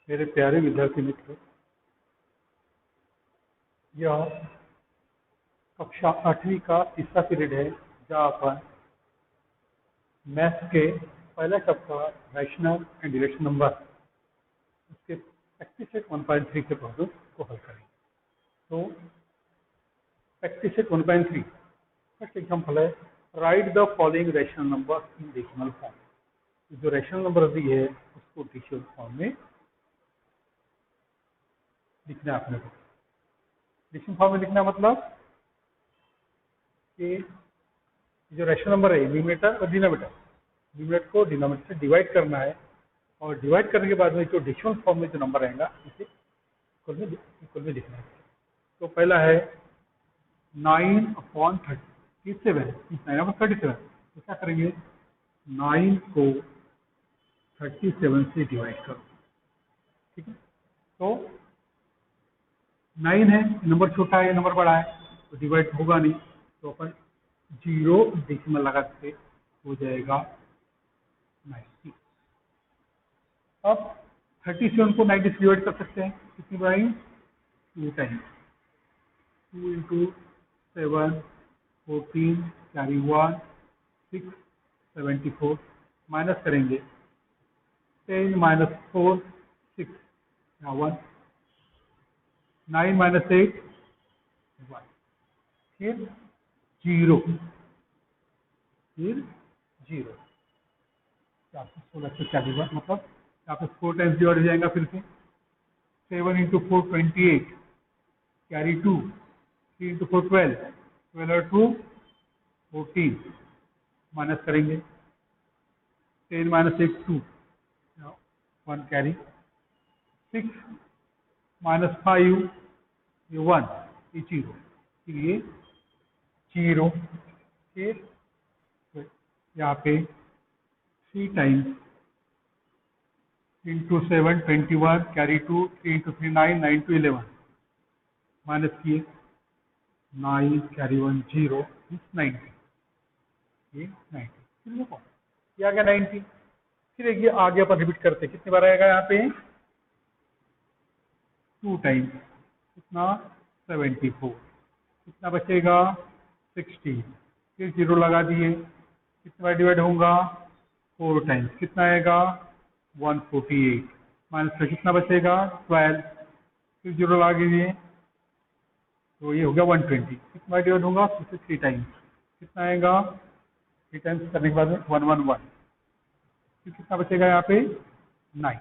मेरे प्यारे विद्यार्थी मित्र, यह कक्षा 8वीं का तीसरा पीरियड है जहाँ अपन मैथ्स के पहला chapter rational and irrational number उसके प्रैक्टिस सेट 1.3 के प्रॉब्लम को हल करेंगे। तो प्रैक्टिस सेट 1.3 फर्स्ट एग्जाम्पल है, right the following rational number in decimal form. जो रैशनल नंबर दी है उसको डेसिमल फॉर्म में लिखना है अपने को। डेसिमल फॉर्म में लिखना मतलब कि जो रैशनल नंबर है न्यूमरेटर और डिनोमिनेटर, न्यूमरेटर को डिनोमिनेटर से डिवाइड करना है और डिवाइड करने के बाद में जो डेसिमल फॉर्म में जो नंबर आएगा इसे इक्वल में लिखना है। तो पहला है 9/37, 9/37। तो क्या करेंगे, 9 को 37 से डिवाइड करो। ठीक है, तो 9 है, नंबर छोटा है नंबर बड़ा है तो डिवाइड होगा नहीं, तो अपन 0 डेसिमल लगा के हो जाएगा 90। अब 37 को 90 से डिवाइड कर सकते हैं, कितनी बार? 2 टाइम्स। 2 इंटू 7 14 कैरी 1 6 74 माइनस करेंगे 10 माइनस 4 6 1 9 माइनस 8 1 फिर 0 फिर 0 416 से 40 मतलब यहाँ पे 4 टाइम्स डिवाइड हो जाएगा। फिर से 7 इंटू 4 28 कैरी 2 3 इंटू 4 12 12 और 2 14 माइनस करेंगे 10 माइनस 8 2 1 कैरी 6 माइनस 5 ये 1 ये 0 फिर ये 0 फिर यहाँ पे 3 times into 7 21 carry 2 3 into 3 9 9 to 11 minus किए 9 कैरी 1 0 90 ये 90 फिर देखो ये आ गया 90। फिर एक ये आगे अपन रिपीट करते हैं, कितनी बार आएगा यहाँ पे 2 टाइम्स कितना 74 कितना बचेगा 16 फिर 0 लगा दिए, कितनी बार डिवाइड होगा 4 टाइम्स कितना आएगा 148 माइनस का कितना बचेगा 12 फिर 0 लगा दीजिए तो ये हो गया 120 कितना बार डिवाइड होगा फिर से 3 टाइम्स कितना आएगा 3 टाइम्स करने के बाद में 111 फिर कितना बचेगा यहाँ पे 9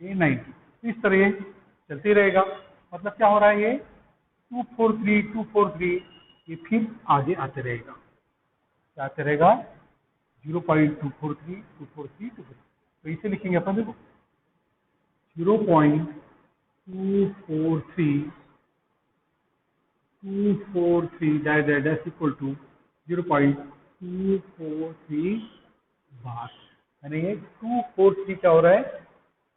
ये 90। इस तरह चलते रहेगा। मतलब क्या हो रहा है, ये 243 ये फिर आगे आते रहेगा, क्या आते रहेगा 0.243 243 तो इसे लिखेंगे अपन, देखो 0.243 डैश इक्वल टू 0.243 बार, यानी ये 243 क्या हो रहा है,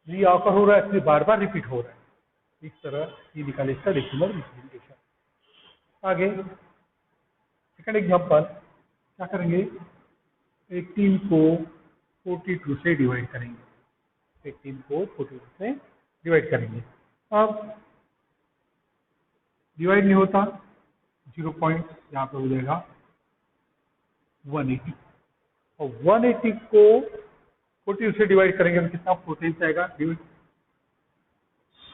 रीऑकर हो रहा है, इसमें बार बार रिपीट हो रहा है। इस तरह ये निकाले इसका डेसिमल रिप्रेजेंटेशन। आगे सेकंड एग्जांपल क्या करेंगे, 18 को 42 से डिवाइड करेंगे। 18 को 42 से डिवाइड करेंगे। अब डिवाइड नहीं होता, 0 पॉइंट यहाँ पे हो जाएगा 180 और 180 को 42 से डिवाइड करेंगे तो कितना 14 से आएगा।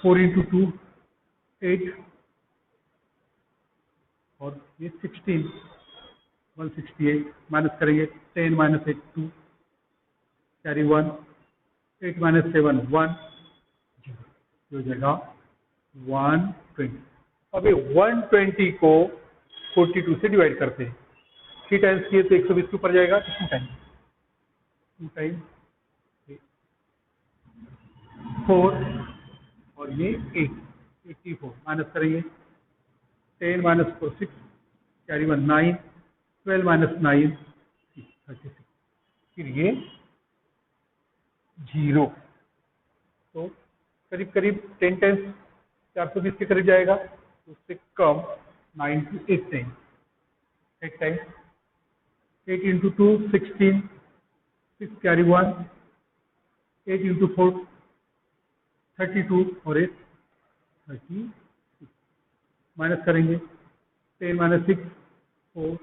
4 इंटू 2 8 और ये 16 168 माइनस करेंगे 10 माइनस 8 2 कैरी 1 8 माइनस 7 1 0 हो जाएगा 120। अब ये 120 को 42 से डिवाइड करते हैं, 3 टाइम्स किए तो 120 के ऊपर जाएगा, 2 टाइम्स 4 और ये 84 माइनस करेंगे 10 माइनस 4 6 कैरी 1 9 12 माइनस 9 36 फिर ये 0 तो करीब करीब 10 टाइम्स 420 के करीब जाएगा, तो उससे कम 9 to 8 times 8 times 8 into 2 16 6 carry 1 8 into 4 32 और एक 30 माइनस करेंगे 10 माइनस 6 4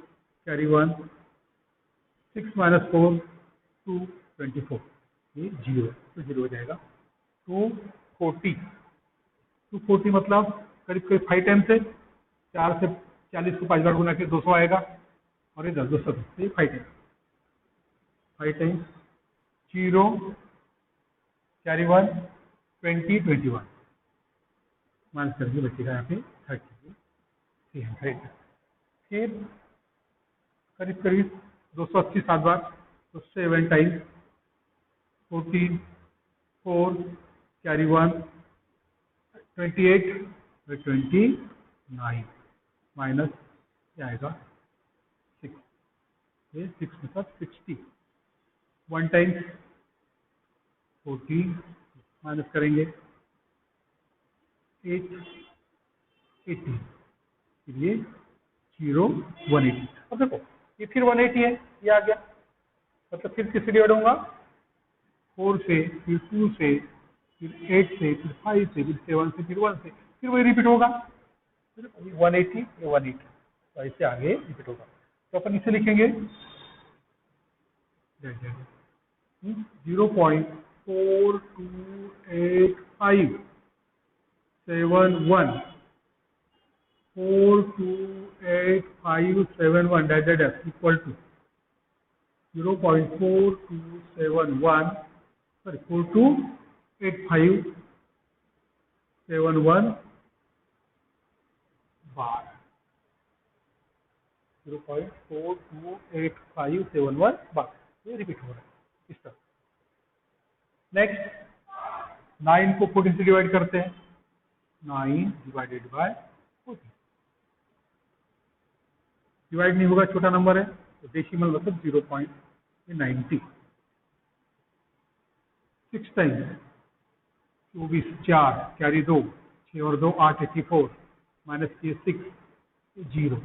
कैरी 1 6 माइनस 4 2 24 ये 0 तो 0 हो जाएगा 240 240 मतलब करीब करीब 5 टाइम्स है 4 से 40 को 5 बार गुना के 200 आएगा और ये 10 200 ये 5 टाइम्स 5 टाइम्स 0 कैरी 1 20 21 माइनस करके बचेगा यहाँ पे 30 300 फिर करीब करीब 280 7 बार तो 7 टाइम्स 14 4 कैरी 1 28 29 माइनस क्या आएगा 6 ये 6 मतलब 60 1 टाइम्स 14 माइनस करेंगे 8 80 फिर ये 0 180 अब देखो ये फिर 180 है ये आ गया मतलब फिर किससे डिवाइड होगा 4 से फिर 2 से फिर 8 से फिर 5 से फिर 7 से फिर 1 से फिर वही रिपीट होगा 180 ये 180 तो इससे आगे रिपीट होगा तो अपन इसे लिखेंगे 0.428571 4288571 that equal to 0.4271 sorry 428571 बार 0.428571 बार ये रिपीट हो रहा है इस तरह नेक्स्ट 9 को 14 से डिवाइड करते हैं 9 डिवाइडेड बाय 14 डिवाइड नहीं होगा छोटा नंबर है तो डेसिमल मतलब 0.90 6 टाइम्स 24 4 कैरी 2 6 और 2 8 84 माइनस किए 6 0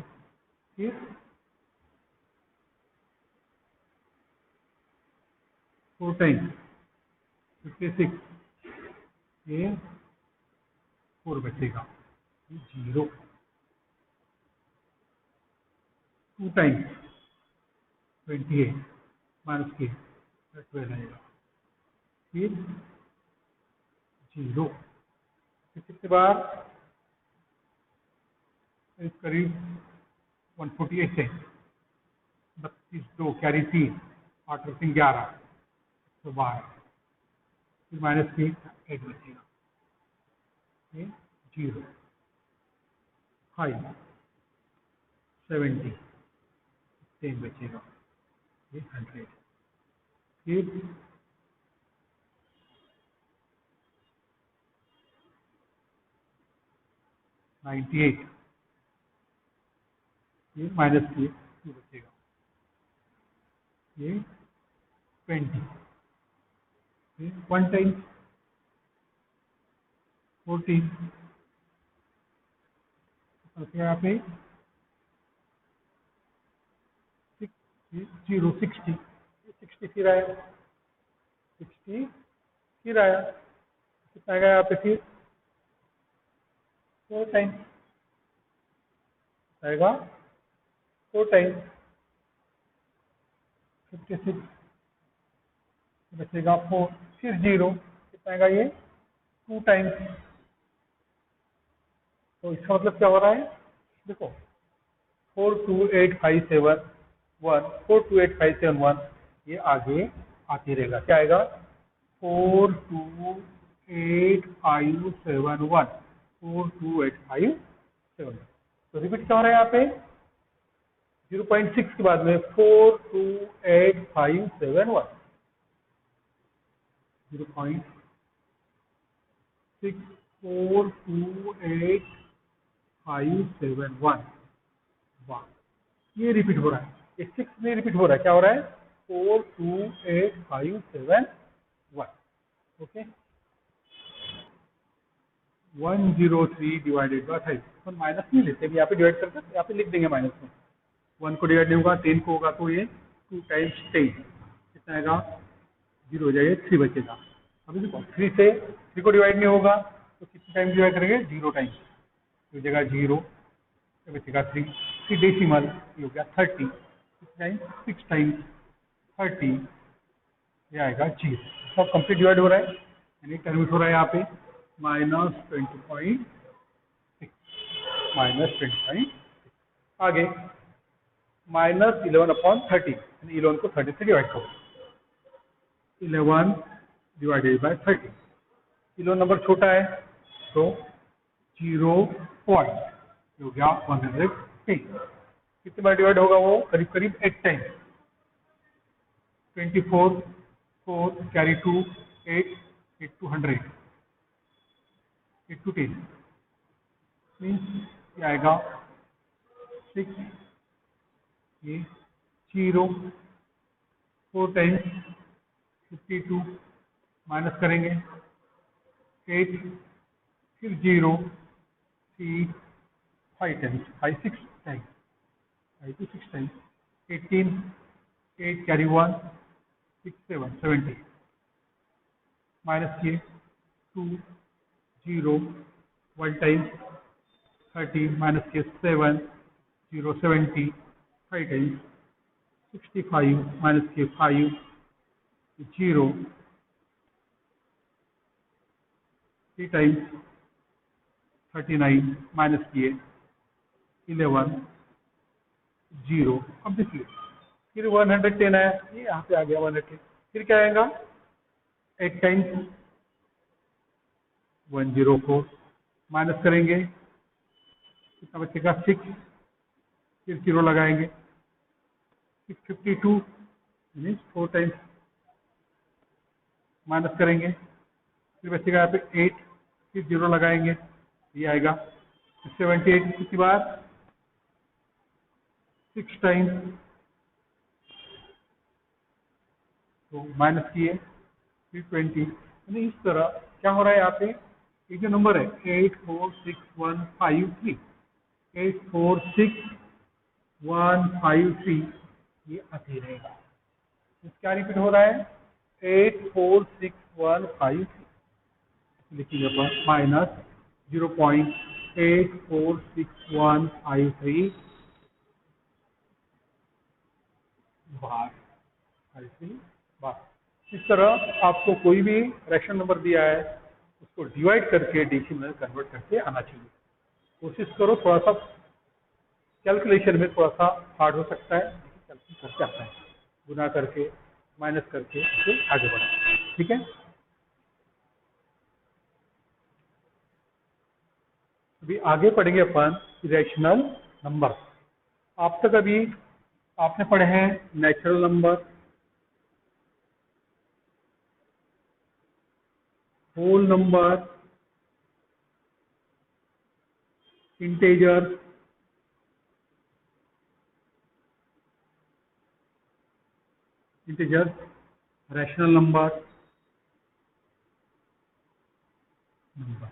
फिर 4 टाइम्स 56 ये 4 बचेगा 0 2 टाइम्स 28 माइनस के 12 आएगा फिर 0 कितने बार करीब 148 है 32 2 कैरी 3 8 और 3 11 तो 12 फिर माइनस के 8 बचेगा 0 5 70 10 बचेगा ये 100 फिर 98 ये माइनस के 2 बचेगा ये 20 ये 1 टाइम्स 14 यहाँ पे 0 60 60 फिर आया 60 फिर आया कितना आएगा यहाँ पे फिर 4 टाइम्स आएगा 4 टाइम्स 56 बचेगा 4 फिर 0 कितना आएगा ये 2 टाइम्स तो इसका मतलब क्या हो रहा है देखो 42857 ये आगे आते रहेगा क्या आएगा 428571 42857 तो रिपीट क्या हो रहा है यहाँ पे 0.6 के बाद में 428571 0.642871 ये रिपीट हो रहा है ये 6 में रिपीट हो रहा है क्या हो रहा है 428571 ओके 103 डिवाइडेड बाय 5 तो माइनस नहीं लेते यहाँ पे डिवाइड करते यहाँ पे लिख देंगे माइनस में 1 को डिवाइड नहीं होगा 10 को होगा तो ये 2 टाइम्स 10 कितना आएगा 0 हो जाएगा 3 बचेगा अभी देखो 3 से 3 को डिवाइड नहीं होगा तो कितने टाइम डिवाइड करेंगे, 0 टाइम। तो जगह 0 बचेगा 3 डेसिमल ये हो गया 30 टाइम 6 टाइम 30 ये आएगा 0। सब कंप्लीट डिवाइड हो रहा है यानी टर्मिट हो रहा है यहाँ पे -20.6 -20.6। आगे -11/30 यानी 11 को 30 से डिवाइड करो 11 डिवाइडेड बाय 30। 11 नंबर छोटा है तो 0 पॉइंट हो गया 110। कितने बार डिवाइड होगा वो, करीब करीब 8 time. 24 4 carry 2 8 8 to 100 8 to 10 means ये आएगा 6 ये 0 4 टाइम्स 52 माइनस करेंगे 8 फिर 0 3 5 times 5 6 times 5 to 6 times 18 8 carry 1 6 7 70 minus किए 2 0 1 टाइम्स 30 माइनस किए 7 0 70 5 टाइम्स 65 माइनस किए 5 0 3 टाइम्स 39 माइनस किए 11 0। अब देखिए फिर 110 आया, ये यहाँ पे आ गया 110। फिर क्या आएगा 8 टाइम्स 104 माइनस करेंगे कितना बचेगा 6 फिर 0 लगाएंगे 652 मीन्स 4 टाइम्स माइनस करेंगे फिर बचेगा यहाँ पे 8 फिर 0 लगाएंगे ये आएगा 78 कितनी बार 6 टाइम्स तो माइनस किए फिर 20 यानी इस तरह क्या हो रहा है यहाँ पे ये जो नंबर है 846153 846153 ये आते रहेगा। क्या रिपीट हो रहा है 846153 लिखिए अपन माइनस 0.846153 बार 53 बार। इस तरह आपको कोई भी रैशनल नंबर दिया है उसको डिवाइड करके डेसिमल कन्वर्ट करके आना चाहिए। कोशिश करो, थोड़ा सा कैलकुलेशन में थोड़ा सा हार्ड हो सकता है लेकिन कैलकुलेट करके आता है, गुना करके माइनस करके फिर आगे बढ़ा। ठीक है, अभी आगे पढ़ेंगे अपन इरेशनल नंबर। आप तक अभी आपने पढ़े हैं natural number, whole number, integer, rational number, number.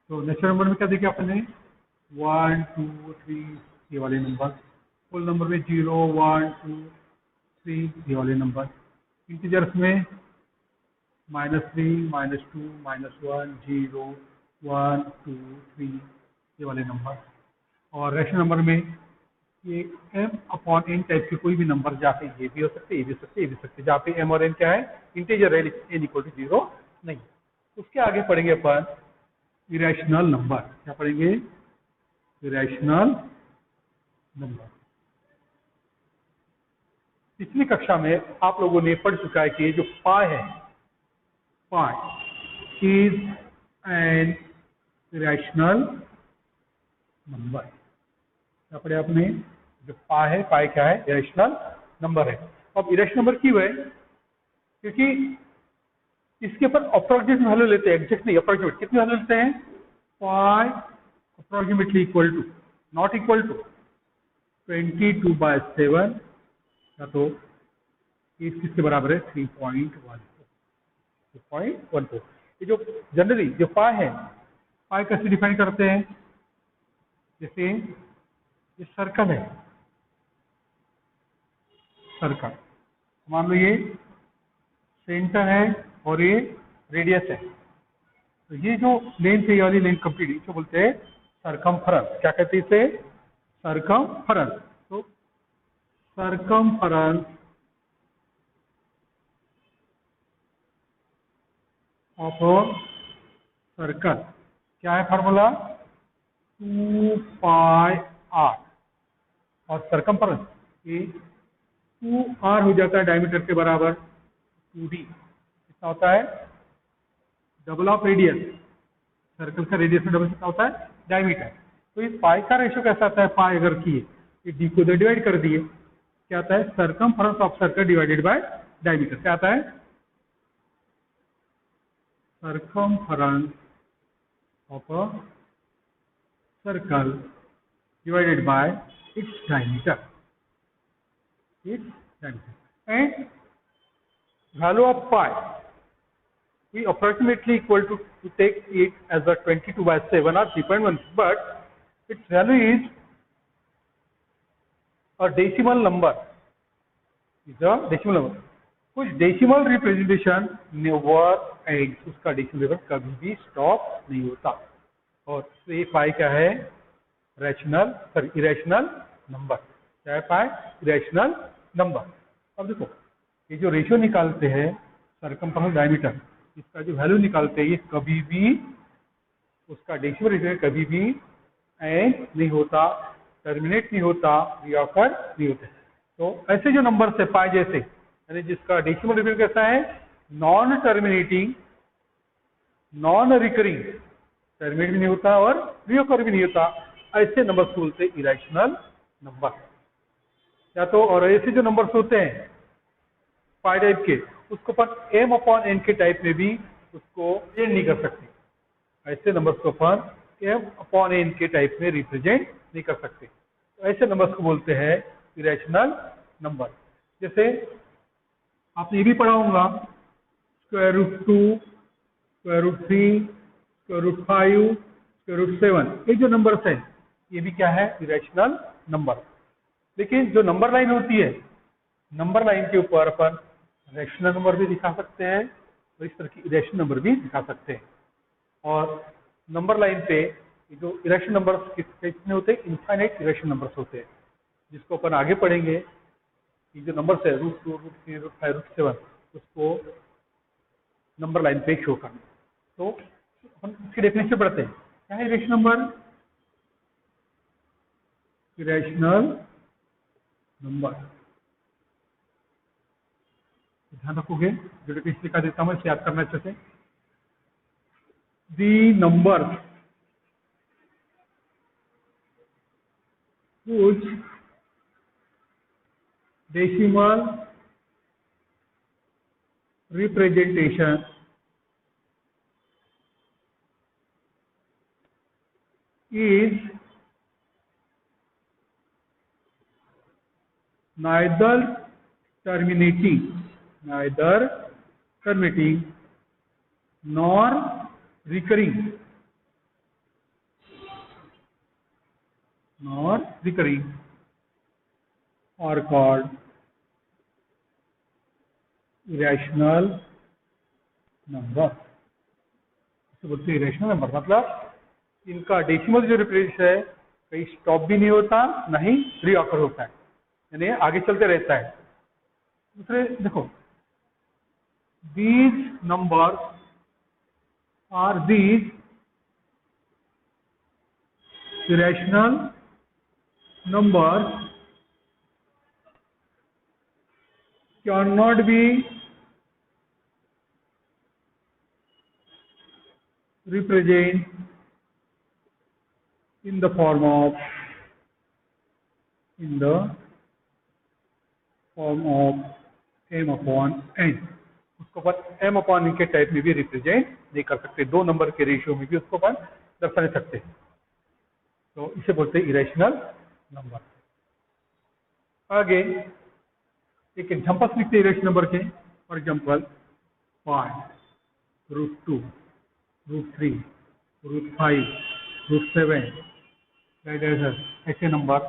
तो नेचुरल नंबर में क्या देखिए आपने 1 2 3 ये वाले नंबर, होल नंबर में 0 1 2 3 ये वाले नंबर, इंटीजर्स में -3 -2 -1 0 1 2 3 ये वाले नंबर, और रैशनल नंबर में ये m/n टाइप के कोई भी नंबर जहाँ पे ये भी हो सकते, ये भी हो सकते, ये भी हो सकते, जहाँ पे m और n क्या है इंटीजर है, n = 0 नहीं। उसके आगे पढ़ेंगे अपन इरेशनल नंबर। क्या पढ़ेंगे, इरेशनल नंबर। पिछली कक्षा में आप लोगों ने पढ़ चुका है कि जो पाई है, pi is an irrational number. क्या पढ़े आपने, जो पाई है, पाई क्या है, इरेशनल नंबर है। अब इरेशनल नंबर क्यों है, क्योंकि इसके ऊपर अप्रोक्सीमेट वैल्यू लेते हैं, एग्जैक्ट नहीं, अप्रोक्सीमेट। कितनी वैल्यू लेते हैं, pi approximately equal to, not equal to 22/7 या तो इस किसके बराबर है 3.14। ये जो जनरली जो पाई है, पाई कैसे डिफाइन करते हैं, जैसे ये सर्कल है, सर्कल मान लो ये सेंटर है और ये रेडियस है। तो ये जो लेंथ है, ये वाली लेंथ कंप्लीट, इसको बोलते हैं सरकमफेरेंस। क्या कहते हैं इसे? सरकमफेरेंस। तो सरकमफेरेंस ऑफ सर्कल क्या है फॉर्मूला? 2πr। और सरकमफेरेंस ये 2r हो जाता है डायमीटर के बराबर 2d। कितना होता है? Double of radius. सर्कल का रेडियस में डबल कितना होता है? डायमीटर। तो इस पाई का रेशियो कैसा आता है? पाई अगर किए, ये डी को डिवाइड कर दिए, क्या आता है? Circumference of circle divided by diameter. क्या आता है? Circumference of a circle divided by its diameter. Its diameter. And value of pi, we approximately equal to take it as a 22/7 or 3.1, but its value is a decimal number. Is a decimal number. कुछ decimal representation never and, उसका decimal level कभी भी stop नहीं होता। और तो ये पाई क्या है? Rational sorry irrational number. क्या है पाई? Irrational number. अब देखो, ये जो रेशियो निकालते हैं सरकमफेरेंस डायमीटर, इसका जो वैल्यू निकालते हैं, ये कभी भी उसका डेसिमल रेशियो कभी भी एंड नहीं होता, टर्मिनेट नहीं होता, रिऑकर नहीं होते। तो ऐसे जो नंबर है पाई जैसे, यानी जिसका डेसिमल रेशियो कैसा है? Non terminating, non recurring, terminate भी नहीं होता और रिऑकर भी नहीं होता, ऐसे नंबर बोलते हैं इरेशनल नंबर। या तो और ऐसे जो नंबर्स होते हैं पाई टाइप के, उसको अपन m/n के टाइप में भी उसको चेंज नहीं कर सकते। ऐसे नंबर्स को अपन m/n के टाइप में रिप्रेजेंट नहीं कर सकते। तो ऐसे नंबर्स को बोलते हैं इरेशनल नंबर। जैसे आपने ये भी पढ़ा होगा, √2, √3, √5, √7, ये जो नंबर्स है ये भी क्या है? Irrational number. लेकिन जो नंबर लाइन होती है, नंबर लाइन के ऊपर अपन रैशनल नंबर भी दिखा सकते हैं और इस तरह की इरेशनल नंबर भी दिखा सकते हैं। और नंबर लाइन पे जो इरेशनल नंबर्स कितने होते हैं? इनफाइनाइट इरेशनल नंबर्स होते हैं, जिसको अपन आगे पढ़ेंगे। ये जो नंबर्स है √2, √3, √5, √7, उसको नंबर लाइन पे शो करना। तो अपन इसकी डेफिनेशन पढ़ते हैं। क्या है इरेशनल नंबर? इरेशनल नंबर, ध्यान रखोगे, जो डेफिनेशन लिखा देता हूं इसे याद करना अच्छे से। The number whose decimal representation is neither terminating nor recurring are called irrational number। इसे बोलते हैं इरेशनल नंबर। मतलब इनका डेसिमल जो रिप्रेजेंटेशन है कहीं स्टॉप भी नहीं होता, ना ही रीऑकर होता है, यानी आगे चलते रहता है। दूसरे देखो, these numbers are these irrational numbers cannot be represented in the form of m/n। उसको अपन m/n के टाइप में भी रिप्रेजेंट नहीं कर सकते, दो नंबर के रेशियो में भी उसको अपन दर्शा नहीं सकते। तो इसे बोलते हैं इरेशनल नंबर। आगे एक एग्जांपल्स लिखते हैं इरेशनल नंबर के। फॉर एग्जांपल 5, √2, √3, √5, √7, ऐसे नंबर।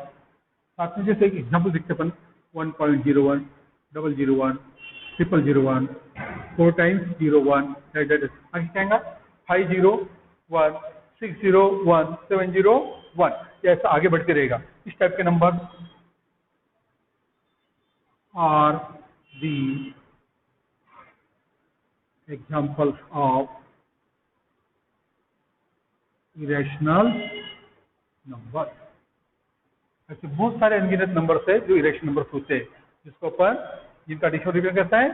साथ में जैसे एक एग्जाम्पल देखते अपन 1.01, 001, 0001, 4 times 0 1 that is आगे क्या आएगा 5 0 1 6 0 1 7 0 1 ये ऐसा आगे बढ़ते रहेगा। इस टाइप के number are the examples of irrational number. ऐसे बहुत सारे अनगिनत नंबर्स है जो इरेशनल नंबर्स होते हैं जिसको अपन जिनका डिक्शनरी में कहता है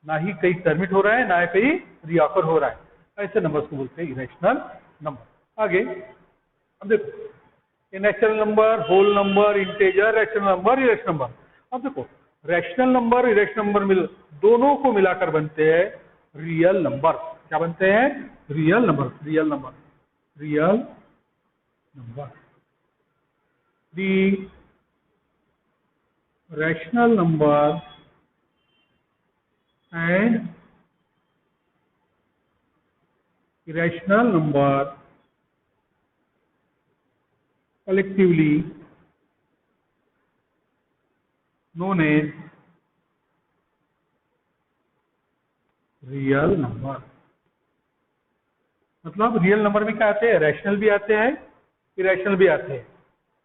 ना ही कहीं टर्मिट हो रहा है ना ही कहीं रिऑकर हो रहा है, ऐसे नंबर्स को बोलते हैं इरेशनल नंबर। आगे अब देखो natural number, whole number, integer, rational number, irrational number. अब देखो रैशनल नंबर इरेशनल नंबर मिल दोनों को मिलाकर बनते हैं रियल नंबर। क्या बनते हैं? Real number. Real number, real number. The rational number and irrational number collectively known as real number. मतलब रियल नंबर में क्या आते हैं? रैशनल भी आते हैं, इरेशनल भी आते हैं।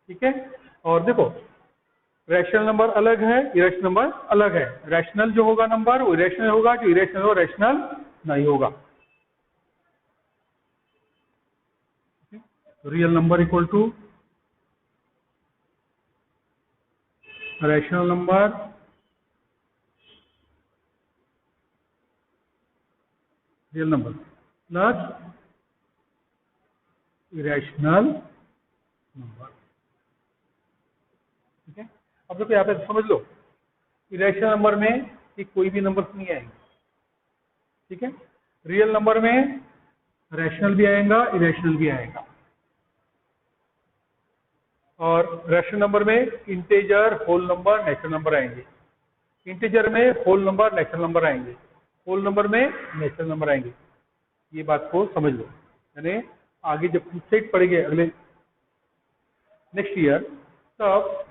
ठीक है, और देखो रैशनल नंबर अलग है, इरेशनल नंबर अलग है। रैशनल जो होगा नंबर वो इरेशनल होगा, जो इरेशनल हो रैशनल नहीं होगा। Real number equal to rational number real number plus irrational number. ठीक है, अब देखो यहाँ पे समझ लो इरेशनल नंबर में ये कोई भी नंबर नहीं आएंगे। ठीक है, रियल नंबर में रैशनल भी आएगा, इरेशनल भी आएगा। और रैशनल नंबर में integer, whole number, natural number आएंगे। इंटीजर में होल नंबर, नेचुरल नंबर आएंगे। होल नंबर में नेचुरल नंबर आएंगे। ये बात को समझ लो, यानी आगे जब सेट पढ़ेंगे अगले नेक्स्ट ईयर तब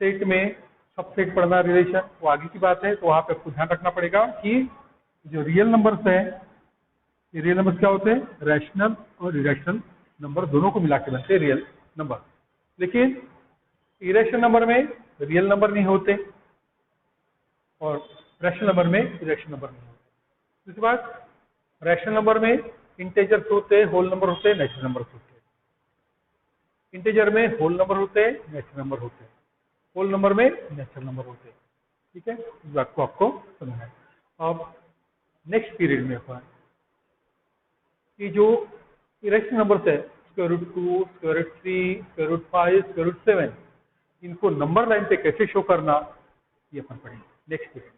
सेट में सब सेट पढ़ना रिलेशन वो आगे की बात है। तो वहां पे आपको ध्यान रखना पड़ेगा कि जो रियल नंबर्स है ये रियल नंबर्स क्या होते हैं? रैशनल और इरेशनल नंबर दोनों को मिला के बनते हैं रियल नंबर। लेकिन इरेशनल नंबर में रियल नंबर नहीं होते और रैशनल नंबर में इरेशनल नंबर नहीं होते। उसके बाद रैशनल नंबर में इंटीजर्स होते हैं, होल नंबर होते हैं, नेचुरल नंबर होते हैं। इंटीजर में होल नंबर होते हैं, नेचुरल नंबर होते हैं। होल नंबर में नेचुरल नंबर होते हैं। ठीक है, इस बात को आपको समझना है। अब नेक्स्ट पीरियड में अपन कि जो इरेशनल नंबर्स है √2, √3, √5, √7 इनको नंबर लाइन पे कैसे शो करना ये अपन पढ़ेंगे नेक्स्ट पीरियड।